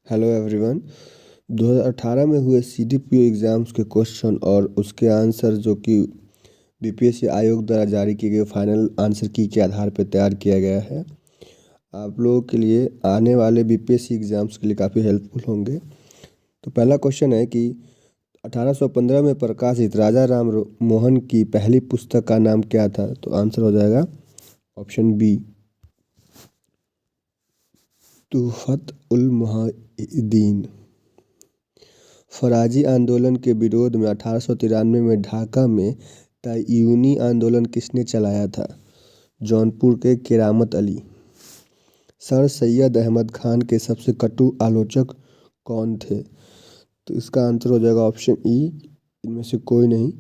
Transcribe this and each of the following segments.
Hello everyone. 2018 में हुए CDPO exams के क्वेश्चन और उसके आंसर जो कि बीपीएससी आयोग द्वारा जारी किए गए फाइनल आंसर की के आधार पर तैयार किया गया है। आप लोगों के लिए आने वाले बीपीएससी एग्ज़ाम्स के लिए काफ़ी हेल्पफुल होंगे। तो पहला क्वेश्चन है कि 1815 में प्रकाशित राजा राम मोहन की पहली पुस्तक का नाम क्या था? तो आंसर हो जाएगा ऑप्शन बी, तुहफ़त उल मुहाजिरीन। फ़राजी आंदोलन के विरोध में 1893 में ढाका में तायूनी आंदोलन किसने चलाया था? जौनपुर के केरामत अली। सर सैयद अहमद खान के सबसे कटु आलोचक कौन थे? तो इसका आंसर हो जाएगा ऑप्शन ई, इनमें से कोई नहीं।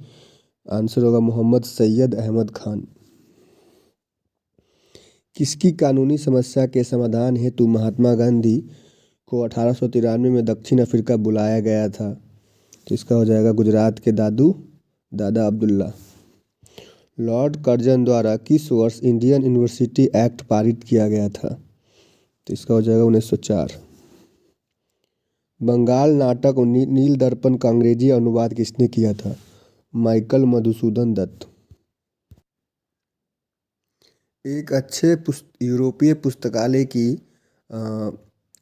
आंसर होगा मोहम्मद सैयद अहमद खान। किसकी कानूनी समस्या के समाधान हेतु महात्मा गांधी को 1893 में दक्षिण अफ्रीका बुलाया गया था? तो इसका हो जाएगा गुजरात के दादा अब्दुल्ला। लॉर्ड कर्जन द्वारा किस वर्ष इंडियन यूनिवर्सिटी एक्ट पारित किया गया था? तो इसका हो जाएगा 1904। बंगाल नाटक नील दर्पण का अंग्रेजी अनुवाद किसने किया था? माइकल मधुसूदन दत्त। एक अच्छे यूरोपीय पुस्तकालय की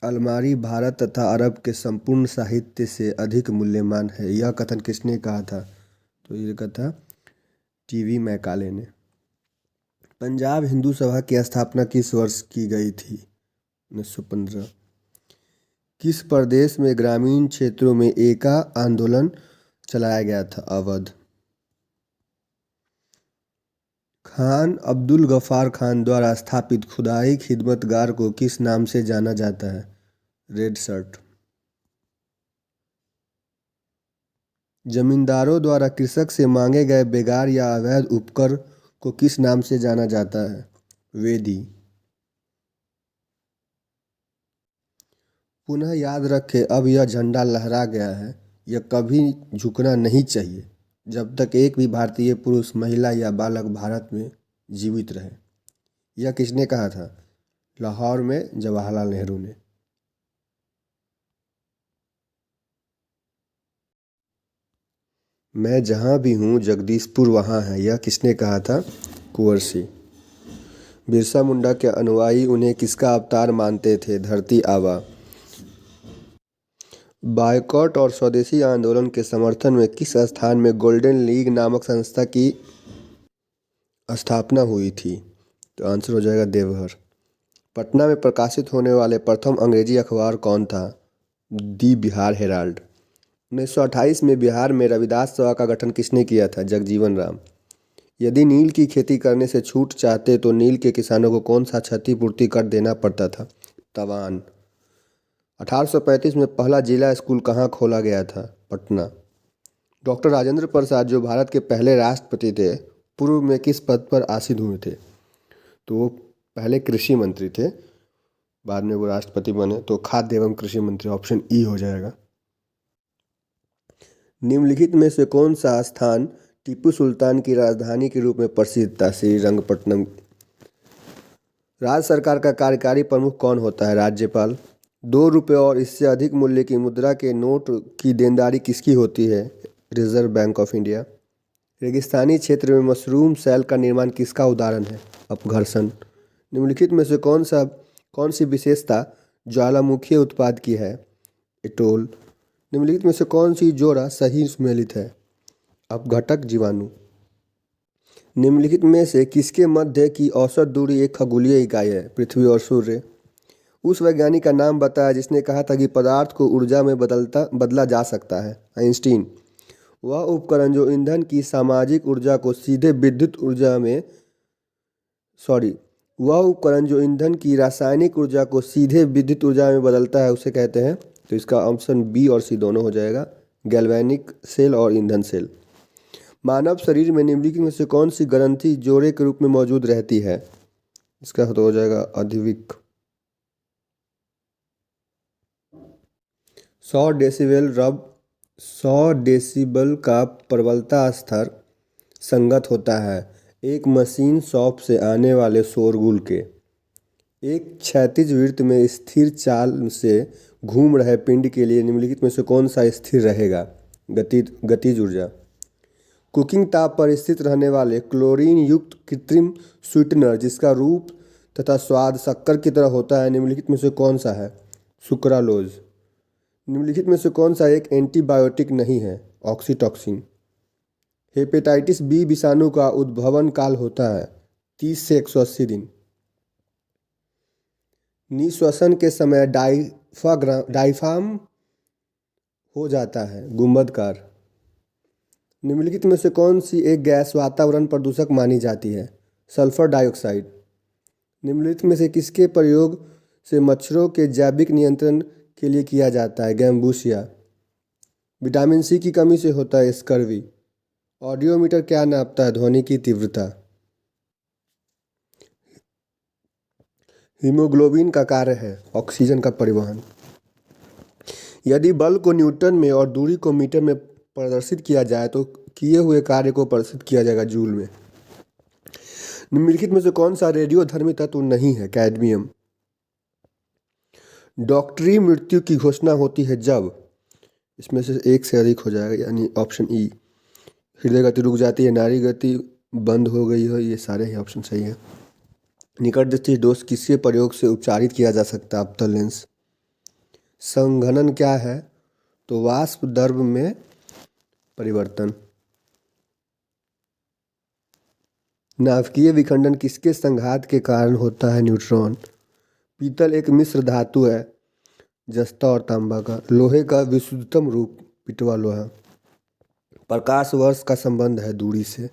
अलमारी भारत तथा अरब के संपूर्ण साहित्य से अधिक मूल्यवान है, यह कथन किसने कहा था? तो ये कथा टीवी मैकाले ने। पंजाब हिंदू सभा की स्थापना किस वर्ष की गई थी? 1915। किस प्रदेश में ग्रामीण क्षेत्रों में एका आंदोलन चलाया गया था? अवध। खान अब्दुल गफ्फार खान द्वारा स्थापित खुदाई खिदमतगार को किस नाम से जाना जाता है? Red shirt. जमींदारों द्वारा कृषक से मांगे गए बेगार या अवैध उपकर को किस नाम से जाना जाता है? वेदी। पुनः याद रखें, अब यह झंडा लहरा गया है, यह कभी झुकना नहीं चाहिए जब तक एक भी भारतीय पुरुष, महिला या बालक भारत में जीवित रहे। यह किसने कहा था? लाहौर में जवाहरलाल नेहरू ने। मैं जहाँ भी हूँ जगदीशपुर वहाँ है, यह किसने कहा था? कुंवर सिंह। बिरसा मुंडा के अनुयायी उन्हें किसका अवतार मानते थे? धरती आबा। बायकॉट और स्वदेशी आंदोलन के समर्थन में किस स्थान में गोल्डन लीग नामक संस्था की स्थापना हुई थी? तो आंसर हो जाएगा देवघर। पटना में प्रकाशित होने वाले प्रथम अंग्रेजी अखबार कौन था? दी बिहार हेराल्ड। 1928 में बिहार में रविदास सभा का गठन किसने किया था? जगजीवन राम। यदि नील की खेती करने से छूट चाहते तो नील के किसानों को कौन सा क्षतिपूर्ति कर देना पड़ता था? तवान। 1835 में पहला जिला स्कूल कहाँ खोला गया था? पटना। डॉक्टर राजेंद्र प्रसाद जो भारत के पहले राष्ट्रपति थे, पूर्व में किस पद पर आसीन हुए थे? तो वो पहले कृषि मंत्री थे, बाद में वो राष्ट्रपति बने, तो खाद्य एवं कृषि मंत्री, ऑप्शन ई हो जाएगा। निम्नलिखित में से कौन सा स्थान टीपू सुल्तान की राजधानी के रूप में प्रसिद्ध था? श्रीरंगपट्टनम। राज्य सरकार का कार्यकारी प्रमुख कौन होता है? राज्यपाल। 2 रुपये और इससे अधिक मूल्य की मुद्रा के नोट की देनदारी किसकी होती है? Reserve bank of India. रेगिस्तानी क्षेत्र में मशरूम सेल का निर्माण किसका उदाहरण है? अपघर्षण। निम्नलिखित में से कौन सी विशेषता ज्वालामुखी उत्पाद की है? एटोल। निम्नलिखित में से कौन सी जोड़ा सही सुमेलित है? अपघटक जीवाणु। निम्नलिखित में से किसके मध्य की औसत दूरी एक खगोलीय इकाई है? पृथ्वी और सूर्य। उस वैज्ञानिक का नाम बताया जिसने कहा था कि पदार्थ को ऊर्जा में बदला जा सकता है? आइंस्टीन। वह उपकरण जो ईंधन की सामाजिक ऊर्जा को सीधे विद्युत ऊर्जा में वह उपकरण जो ईंधन की रासायनिक ऊर्जा को सीधे विद्युत ऊर्जा में बदलता है, उसे कहते हैं? तो इसका ऑप्शन बी और सी दोनों हो जाएगा, गैल्वेनिक सेल और ईंधन सेल। मानव शरीर में निम्नलिखित में से कौन सी ग्रंथि जोड़े के रूप में मौजूद रहती है? इसका तो हो जाएगा अधिविक। 100 डेसिबल का प्रबलता स्तर संगत होता है एक मशीन शॉप से आने वाले शोरगुल के। एक क्षैतिज वृत्त में स्थिर चाल से घूम रहे पिंड के लिए निम्नलिखित में से कौन सा स्थिर रहेगा? गतिज ऊर्जा। कुकिंग ताप पर स्थित रहने वाले क्लोरीन युक्त कृत्रिम स्वीटनर जिसका रूप तथा स्वाद शक्कर की तरह होता है, निम्नलिखित में से कौन सा है? सुक्रालोज। निम्नलिखित में से कौन सा एक एंटीबायोटिक नहीं है? ऑक्सीटॉक्सिन। हेपेटाइटिस बी विषाणु का उद्भवन काल होता है 30 से 180 दिन। निःश्वसन के समय डायफ्राम हो जाता है गुंबदकार। निम्नलिखित में से कौन सी एक गैस वातावरण प्रदूषक मानी जाती है? Sulphur dioxide. निम्नलिखित में से किसके प्रयोग से मच्छरों के जैविक नियंत्रण के लिए किया जाता है? गैम्बूसिया। विटामिन सी की कमी से होता है स्कर्वी। ऑडियोमीटर क्या नापता है? ध्वनि की तीव्रता। हीमोग्लोबिन का कार्य है ऑक्सीजन का परिवहन। यदि बल को न्यूटन में और दूरी को मीटर में प्रदर्शित किया जाए तो किए हुए कार्य को प्रदर्शित किया जाएगा जूल में। निम्नलिखित में से कौन सा रेडियोधर्मी तत्व नहीं है? कैडमियम। डॉक्टरी मृत्यु की घोषणा होती है जब, इसमें से एक से अधिक हो जाएगा, यानी ऑप्शन ई। हृदय गति रुक जाती है, नाड़ी गति बंद हो गई हो, ये सारे ही ऑप्शन सही है। निकट दृष्टि दोष किसके प्रयोग से उपचारित किया जा सकता है? अप्तल लेंस। संघनन क्या है? तो वाष्प द्रव में परिवर्तन। नाभिकीय विखंडन किसके संघात के कारण होता है? न्यूट्रॉन। पीतल एक मिश्र धातु है जस्ता और तांबा का। लोहे का विशुद्धतम रूप पिटवा लोहा। प्रकाश वर्ष का संबंध है दूरी से।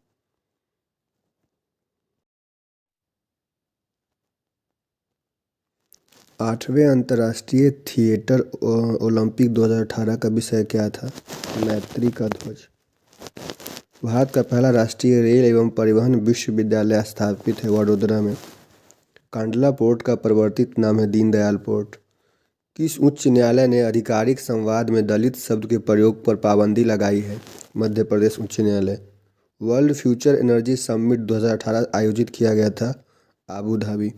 आठवें अंतर्राष्ट्रीय थिएटर ओलंपिक 2018 का विषय क्या था? मैत्री का ध्वज। भारत का पहला राष्ट्रीय रेल एवं परिवहन विश्वविद्यालय स्थापित है वडोदरा में। कांडला पोर्ट का परिवर्तित नाम है दीनदयाल पोर्ट। किस उच्च न्यायालय ने आधिकारिक संवाद में दलित शब्द के प्रयोग पर पाबंदी लगाई है? मध्य प्रदेश उच्च न्यायालय। वर्ल्ड फ्यूचर एनर्जी समिट 2018 आयोजित किया गया था आबू धाबी।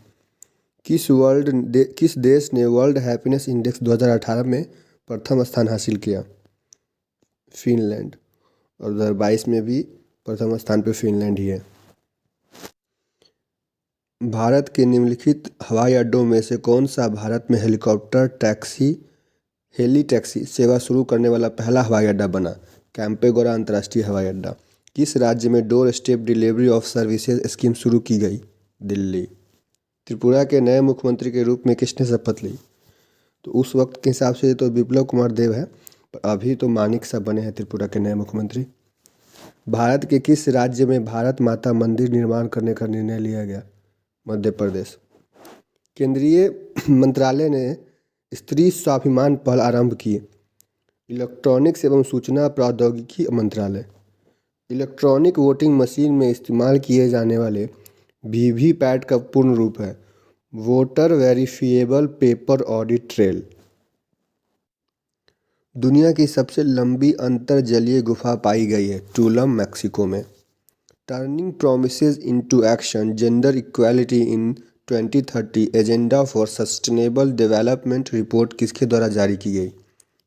किस देश ने वर्ल्ड हैप्पीनेस इंडेक्स 2018 में प्रथम स्थान हासिल किया? फिनलैंड। और 2022 में भी प्रथम स्थान पर फिनलैंड ही है। भारत के निम्नलिखित हवाई अड्डों में से कौन सा भारत में हेली टैक्सी सेवा शुरू करने वाला पहला हवाई अड्डा बना? कैंपेगौड़ा अंतर्राष्ट्रीय हवाई अड्डा। किस राज्य में door step delivery of services scheme शुरू की गई? दिल्ली। त्रिपुरा के नए मुख्यमंत्री के रूप में किसने शपथ ली? तो उस वक्त के हिसाब से तो बिप्लब कुमार देव है, पर अभी तो मानिक साहब बने हैं त्रिपुरा के नए मुख्यमंत्री। भारत के किस राज्य में भारत माता मंदिर निर्माण करने का निर्णय लिया गया? मध्य प्रदेश। केंद्रीय मंत्रालय ने स्त्री स्वाभिमान पहल आरंभ की। इलेक्ट्रॉनिक्स एवं सूचना प्रौद्योगिकी मंत्रालय। इलेक्ट्रॉनिक वोटिंग मशीन में इस्तेमाल किए जाने वाले वीवीपैट का पूर्ण रूप है voter verifiable paper audit trail. दुनिया की सबसे लंबी अंतर्जलीय गुफा पाई गई है टूलम मैक्सिको में। Turning promises into action gender equality in 2030 agenda for sustainable development report किसके द्वारा जारी की गई?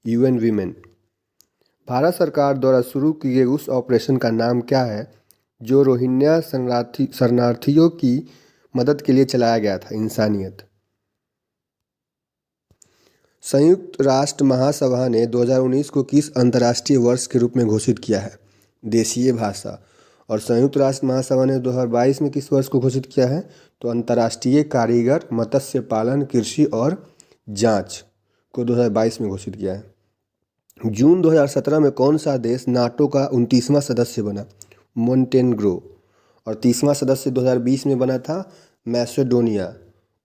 UN women. भारत सरकार द्वारा शुरू किए गए उस ऑपरेशन का नाम क्या है जो रोहिंग्या शरणार्थियों की मदद के लिए चलाया गया था? इंसानियत। संयुक्त राष्ट्र महासभा ने 2019 को किस अंतर्राष्ट्रीय वर्ष के रूप में घोषित किया है? देशीय भाषा। और संयुक्त राष्ट्र महासभा ने 2022 में किस वर्ष को घोषित किया है? तो अंतर्राष्ट्रीय कारीगर मत्स्य पालन कृषि और जांच को 2022 में घोषित किया है। जून 2017 में कौन सा देश नाटो का 29वां सदस्य बना? मोंटेनेग्रो। और 30वां सदस्य 2020 में बना था मैसेडोनिया,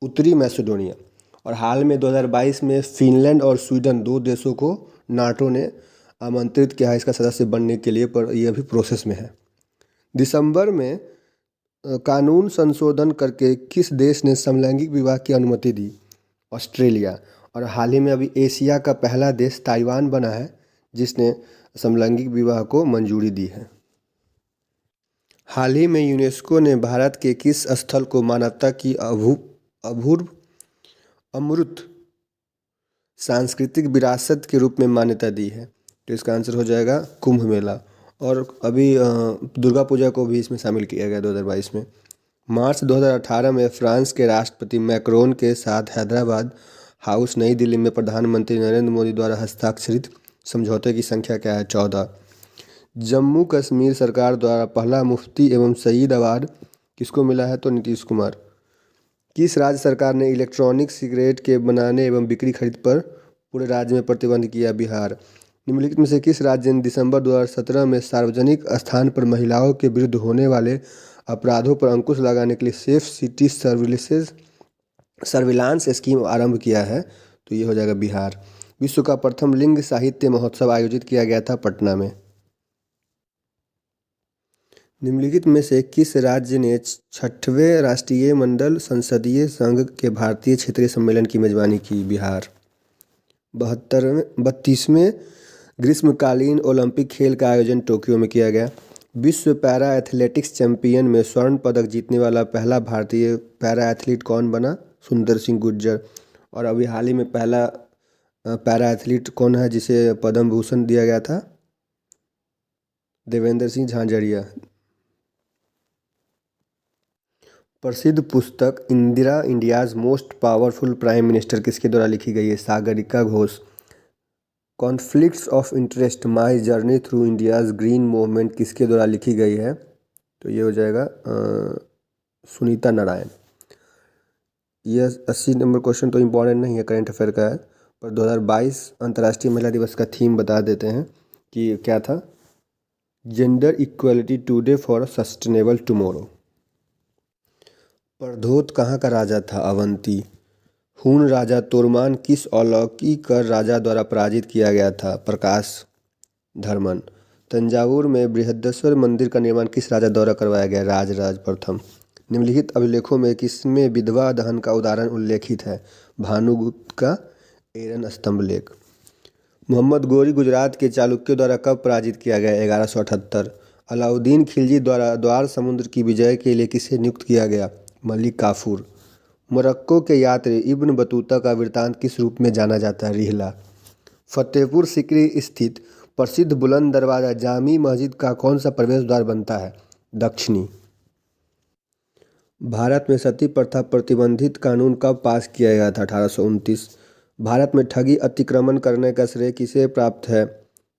उत्तरी मैसेडोनिया। और हाल में 2022 में फिनलैंड और स्वीडन 2 देशों को नाटो ने आमंत्रित किया है इसका सदस्य बनने के लिए, पर यह अभी प्रोसेस में है। दिसंबर में कानून संशोधन करके किस देश ने समलैंगिक विवाह की अनुमति दी? ऑस्ट्रेलिया। और हाल ही में अभी एशिया का पहला देश ताइवान बना है जिसने समलैंगिक विवाह को मंजूरी दी है। हाल ही में यूनेस्को ने भारत के किस स्थल को मानवता की अभूतपूर्व अमृत सांस्कृतिक विरासत के रूप में मान्यता दी है? तो इसका आंसर हो जाएगा कुंभ मेला। और अभी दुर्गा पूजा को भी इसमें शामिल किया गया 2022 में। मार्च 2018 में फ्रांस के राष्ट्रपति मैक्रोन के साथ हैदराबाद हाउस नई दिल्ली में प्रधानमंत्री नरेंद्र मोदी द्वारा हस्ताक्षरित समझौते की संख्या क्या है? 14। जम्मू कश्मीर सरकार द्वारा पहला मुफ्ती एवं शहीद अवार्ड किसको मिला है? तो नीतीश कुमार। किस राज्य सरकार ने इलेक्ट्रॉनिक सिगरेट के बनाने एवं बिक्री खरीद पर पूरे राज्य में प्रतिबंध किया? बिहार। निम्नलिखित में से किस राज्य ने दिसंबर 2017 में सार्वजनिक स्थान पर महिलाओं के विरुद्ध होने वाले अपराधों पर अंकुश लगाने के लिए सेफ सिटी सर्विलांस स्कीम आरंभ किया है? तो ये हो जाएगा बिहार। विश्व का प्रथम लिंग साहित्य महोत्सव आयोजित किया गया था पटना में। निम्नलिखित में से किस राज्य ने 6वें राष्ट्रीय मंडल संसदीय संघ के भारतीय क्षेत्रीय सम्मेलन की मेजबानी की? बिहार। 32वें ग्रीष्मकालीन ओलंपिक खेल का आयोजन टोक्यो में किया गया। विश्व पैरा एथलेटिक्स चैंपियन में स्वर्ण पदक जीतने वाला पहला भारतीय पैरा एथलीट कौन बना? सुंदर सिंह गुर्जर। और अभी हाल ही में पहला पैरा एथलीट कौन है जिसे पद्म भूषण दिया गया था? देवेंद्र सिंह झांझरिया। प्रसिद्ध पुस्तक Indira India's most powerful prime minister किसके द्वारा लिखी गई है? Sagarika Ghosh. Conflicts of interest my journey through India's green movement किसके द्वारा लिखी गई है? तो ये हो जाएगा सुनीता नारायण। यह 80 नंबर क्वेश्चन तो इम्पोर्टेंट नहीं है, करंट अफेयर का है, पर 2022 अंतर्राष्ट्रीय महिला दिवस का थीम बता देते हैं कि क्या था। Gender equality today for sustainable tomorrow. Pradyot कहाँ का राजा था? अवंती। हूण राजा तोरमान किस अलौकिक राजा द्वारा पराजित किया गया था? प्रकाश धर्मन। तंजावुर में बृहदेश्वर मंदिर का निर्माण किस राजा द्वारा करवाया गया? राजराज प्रथम। निम्नलिखित अभिलेखों में किसमें विधवा दहन का उदाहरण उल्लेखित है? भानुगुप्त का एरन स्तंभ लेख। मोहम्मद गोरी गुजरात के चालुक्यों द्वारा कब पराजित किया गया? 1178। अलाउद्दीन खिलजी द्वारा द्वार समुद्र की विजय के लिए किसे नियुक्त किया गया? मलिक काफूर। मोरक्को के यात्री इब्न बतूता का वृत्तांत किस रूप में जाना जाता है? रिहला। फतेहपुर सीकरी स्थित प्रसिद्ध बुलंद दरवाजा जामी मस्जिद का कौन सा प्रवेश द्वार बनता है? दक्षिणी। भारत में सती प्रथा प्रतिबंधित कानून कब पास किया गया था? 1829। भारत में ठगी अतिक्रमण करने का श्रेय किसे प्राप्त है?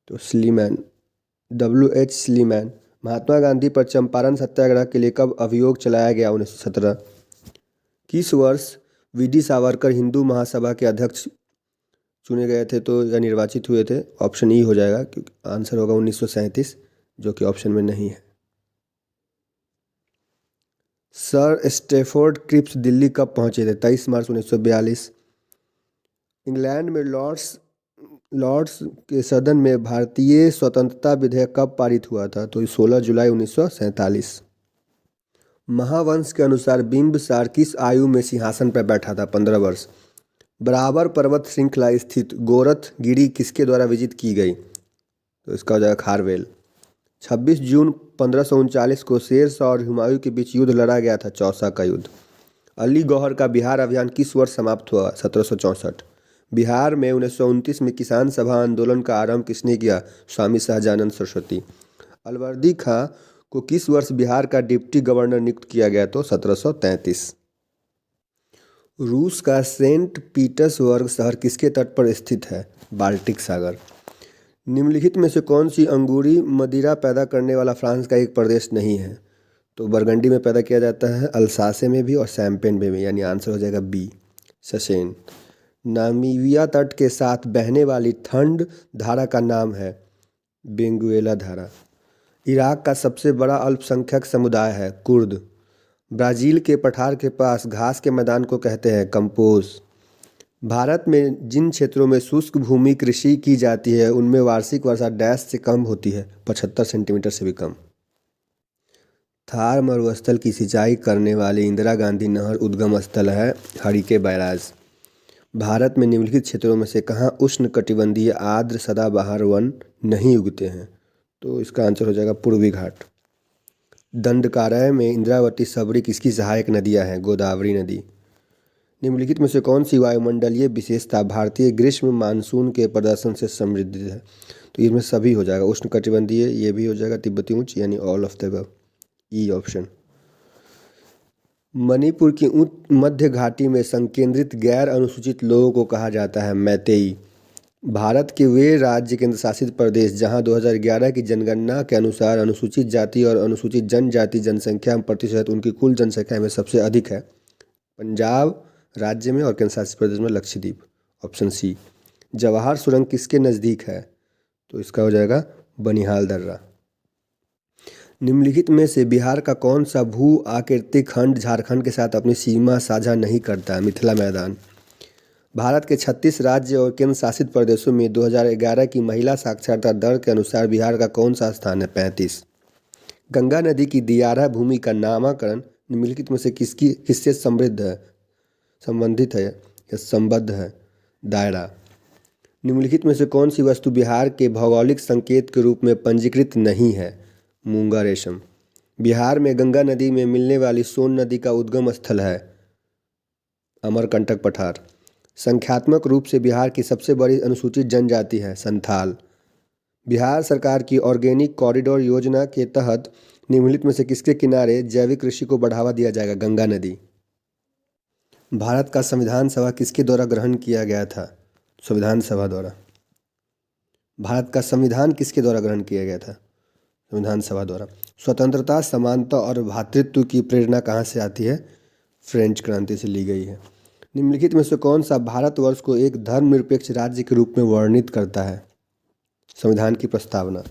तो Sleeman, WH Sleeman. Mahatma Gandhi पर चंपारण सत्याग्रह के लिए कब अभियोग चलाया गया? 1917। किस वर्ष VD सावरकर हिंदू महासभा के अध्यक्ष चुने गए थे तो या निर्वाचित हुए थे? ऑप्शन ई हो जाएगा, क्योंकि आंसर होगा 1937, जो कि ऑप्शन में नहीं है। सर स्टेफोर्ड क्रिप्स दिल्ली कब पहुंचे थे? 23 मार्च 1942। इंग्लैंड में लॉर्ड्स के सदन में भारतीय स्वतंत्रता विधेयक कब पारित हुआ था? तो 16 जुलाई 1947। महावंश के अनुसार बिंबिसार किस आयु में सिंहासन पर बैठा था? 15 वर्ष। बराबर पर्वत श्रृंखला स्थित गोरख गिरी किसके द्वारा विजित की गई? तो इसका हो जाएगा खारवेल। 26 जून 1539 को शेरशाह और हुमायूं के बीच युद्ध लड़ा गया था, चौसा का युद्ध। अली गौहर का बिहार अभियान किस वर्ष समाप्त हुआ? 1764। बिहार में 1929 में किसान सभा आंदोलन का आरंभ किसने किया? स्वामी सहजानंद सरस्वती। अलवर्दी खां को किस वर्ष बिहार का डिप्टी गवर्नर नियुक्त किया गया? तो 1733। रूस का सेंट पीटर्सबर्ग शहर किसके तट पर स्थित है? बाल्टिक सागर। निम्नलिखित में से कौन सी अंगूरी मदिरा पैदा करने वाला फ्रांस का एक प्रदेश नहीं है? तो बरगंडी में पैदा किया जाता है, अल्सासे में भी और सैम्पेन में भी, यानी आंसर हो जाएगा बी, ससेन। नामीबिया तट के साथ बहने वाली ठंड धारा का नाम है? बेंगुएला धारा। इराक का सबसे बड़ा अल्पसंख्यक समुदाय है? कुर्द। ब्राज़ील के पठार के पास घास के मैदान को कहते हैं? कंपोज। भारत में जिन क्षेत्रों में शुष्क भूमि कृषि की जाती है उनमें वार्षिक वर्षा डैश से कम होती है? 75 सेंटीमीटर से भी कम। थार मरुस्थल की सिंचाई करने वाली इंदिरा गांधी नहर उद्गम स्थल है? हरिके बैराज। भारत में निम्नलिखित क्षेत्रों में से कहाँ उष्णकटिबंधीय आर्द्र सदाबहार वन नहीं उगते हैं? तो इसका आंसर हो जाएगा पूर्वी घाट। दंडकारण्य में इंद्रावती सबरी किसकी सहायक नदियाँ हैं? गोदावरी नदी। निम्नलिखित में से कौन सी वायुमंडलीय विशेषता भारतीय ग्रीष्म मानसून के प्रदर्शन से समृद्ध है? तो इसमें सभी हो जाएगा, उष्णकटिबंधीय ये भी हो जाएगा, तिब्बती उच्च यानी all of the above, E option. Manipur की मध्य घाटी में संकेंद्रित गैर अनुसूचित लोगों को कहा जाता है मैतेई। भारत के वे राज्य केंद्र शासित प्रदेश जहां 2011 की जनगणना के अनुसार अनुसूचित जाति और अनुसूचित जनजाति जनसंख्या प्रतिशत उनकी कुल जनसंख्या में सबसे अधिक है, पंजाब राज्य में और केंद्र शासित प्रदेश में लक्षद्वीप, ऑप्शन सी। जवाहर सुरंग किसके नज़दीक है? तो इसका हो जाएगा बनिहाल दर्रा। निम्नलिखित में से बिहार का कौन सा भू आकृति खंड झारखंड के साथ अपनी सीमा साझा नहीं करता है? मिथिला मैदान। भारत के 36 राज्य और केंद्र शासित प्रदेशों में 2011 की महिला साक्षरता दर के अनुसार बिहार का कौन सा स्थान है? 35। गंगा नदी की दियारा भूमि का नामकरण निम्नलिखित में से किससे संबंधित है या संबद्ध है? दायरा। निम्नलिखित में से कौन सी वस्तु बिहार के भौगोलिक संकेत के रूप में पंजीकृत नहीं है? मूंगा रेशम। बिहार में गंगा नदी में मिलने वाली सोन नदी का उद्गम स्थल है अमरकंटक पठार। संख्यात्मक रूप से बिहार की सबसे बड़ी अनुसूचित जनजाति है संथाल। बिहार सरकार की ऑर्गेनिक कॉरिडोर योजना के तहत निम्नलिखित में से किसके किनारे जैविक कृषि को बढ़ावा दिया जाएगा? गंगा नदी। भारत का संविधान सभा किसके द्वारा ग्रहण किया गया था? संविधान सभा द्वारा। भारत का संविधान किसके द्वारा ग्रहण किया गया था? संविधान सभा द्वारा। स्वतंत्रता, समानता और भ्रातृत्व की प्रेरणा कहाँ से आती है? फ्रेंच क्रांति से ली गई है। निम्नलिखित में से कौन सा भारतवर्ष को एक धर्मनिरपेक्ष राज्य के रूप में वर्णित करता है? संविधान की प्रस्तावना।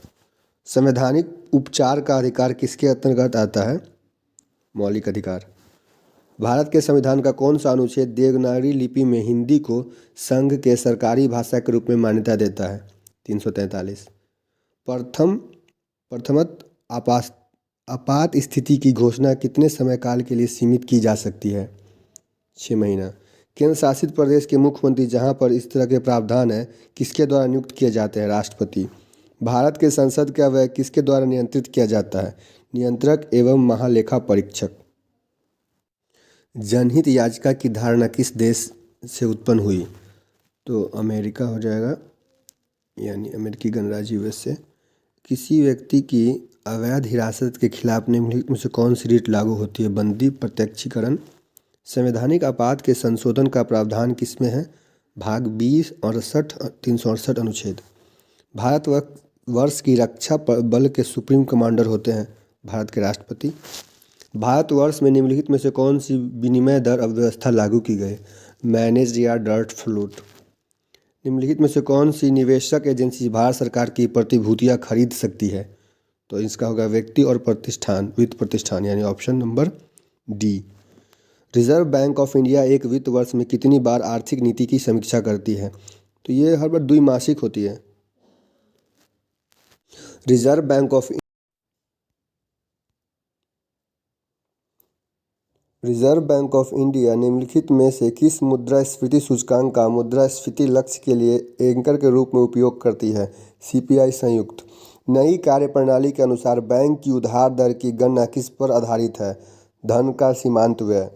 संवैधानिक उपचार का अधिकार किसके अंतर्गत आता है? मौलिक अधिकार। भारत के संविधान का कौन सा अनुच्छेद देवनागरी लिपि में हिंदी को संघ के सरकारी भाषा के रूप में मान्यता देता है? 343। प्रथमत आपात स्थिति की घोषणा कितने समय काल के लिए सीमित की जा सकती है? 6 महीना। केंद्र शासित प्रदेश के मुख्यमंत्री जहां पर इस तरह के प्रावधान है किसके द्वारा नियुक्त किए जाते हैं? राष्ट्रपति। भारत के संसद का व्यय किसके द्वारा नियंत्रित किया जाता है? नियंत्रक एवं महालेखा परीक्षक। जनहित याचिका की धारणा किस देश से उत्पन्न हुई? तो अमेरिका हो जाएगा, यानी अमेरिकी गणराज्य यूएस से। किसी व्यक्ति की अवैध हिरासत के खिलाफ निम्नलिखित में से कौन सी रीट लागू होती है? बंदी प्रत्यक्षीकरण। संवैधानिक आपात के संशोधन का प्रावधान किसमें है? भाग 20 और 368 अनुच्छेद। भारतवर्ष की रक्षा बल के सुप्रीम कमांडर होते हैं भारत के राष्ट्रपति। भारतवर्ष में निम्नलिखित में से कौन सी विनिमय दर अव्यवस्था लागू की गई? मैनेज्ड या डर्ट फ्लोट। निम्नलिखित में से कौन सी निवेशक एजेंसी भारत सरकार की प्रतिभूतियां खरीद सकती है? तो इसका होगा व्यक्ति और प्रतिष्ठान, वित्त प्रतिष्ठान, यानी option number D. Reserve bank of India एक वित्त वर्ष में कितनी बार आर्थिक नीति की समीक्षा करती है? तो ये हर बार द्विमासिक होती है। रिजर्व बैंक ऑफ इंडिया निम्नलिखित में से किस मुद्रास्फीति सूचकांक का मुद्रास्फीति लक्ष्य के लिए एंकर के रूप में उपयोग करती है? सीपीआई संयुक्त। नई कार्यप्रणाली के अनुसार बैंक की उधार दर की गणना किस पर आधारित है? धन का सीमांत व्यय।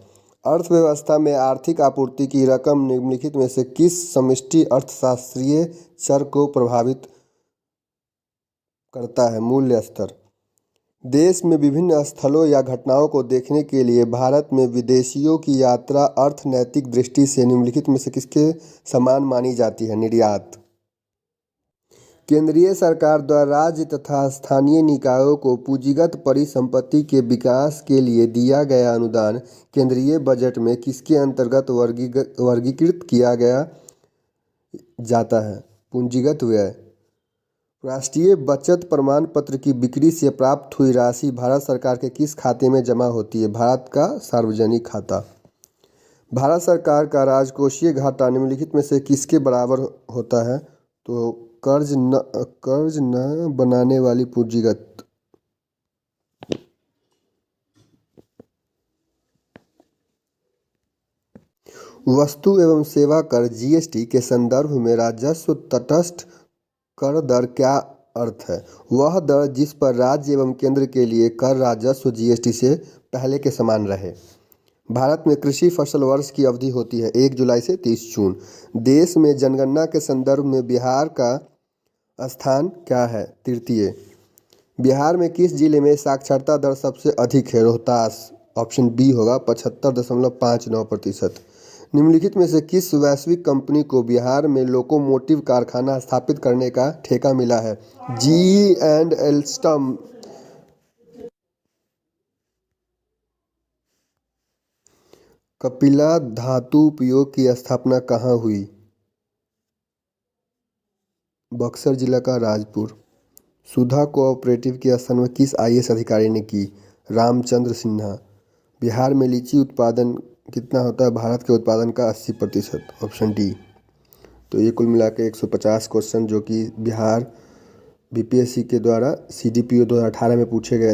अर्थव्यवस्था में आर्थिक आपूर्ति की रकम निम्नलिखित में से किस समष्टि अर्थशास्त्रीय चर को प्रभावित करता है? मूल्य स्तर। देश में विभिन्न स्थलों या घटनाओं को देखने के लिए भारत में विदेशियों की यात्रा अर्थनैतिक दृष्टि से निम्नलिखित में से किसके समान मानी जाती है? निर्यात। केंद्रीय सरकार द्वारा राज्य तथा स्थानीय निकायों को पूंजीगत परिसंपत्ति के विकास के लिए दिया गया अनुदान केंद्रीय बजट में किसके अंतर्गत वर्गीकृत किया गया जाता है? पूंजीगत व्यय। राष्ट्रीय बचत प्रमाण पत्र की बिक्री से प्राप्त हुई राशि भारत सरकार के किस खाते में जमा होती है? भारत का सार्वजनिक खाता। भारत सरकार का राजकोषीय घाटा निम्नलिखित में से किसके बराबर होता है? तो कर्ज न बनाने वाली पूंजीगत। वस्तु एवं सेवा कर जीएसटी के संदर्भ में राजस्व तटस्थ कर दर क्या अर्थ है? वह दर जिस पर राज्य एवं केंद्र के लिए कर राजस्व जीएसटी से पहले के समान रहे। भारत में कृषि फसल वर्ष की अवधि होती है 1 जुलाई से 30 जून। देश में जनगणना के संदर्भ में बिहार का स्थान क्या है? तृतीय। बिहार में किस जिले में साक्षरता दर सबसे अधिक है? रोहतास। ऑप्शन बी होगा 75.59%। निम्नलिखित में से किस वैश्विक कंपनी को बिहार में लोकोमोटिव कारखाना स्थापित करने का ठेका मिला है? जी एंड एल्स्टम। कपिला धातु उपयोग की स्थापना कहाँ हुई? बक्सर जिला का राजपुर। सुधा कोऑपरेटिव की स्थापना किस आईएएस अधिकारी ने की? रामचंद्र सिन्हा। बिहार में लीची उत्पादन कितना होता है? भारत के उत्पादन का 80%। Option D. तो ये कुल मिला के 150 क्वेश्चन जो कि बिहार बीपीएससी के द्वारा CDPO 2018 में पूछे गए थे।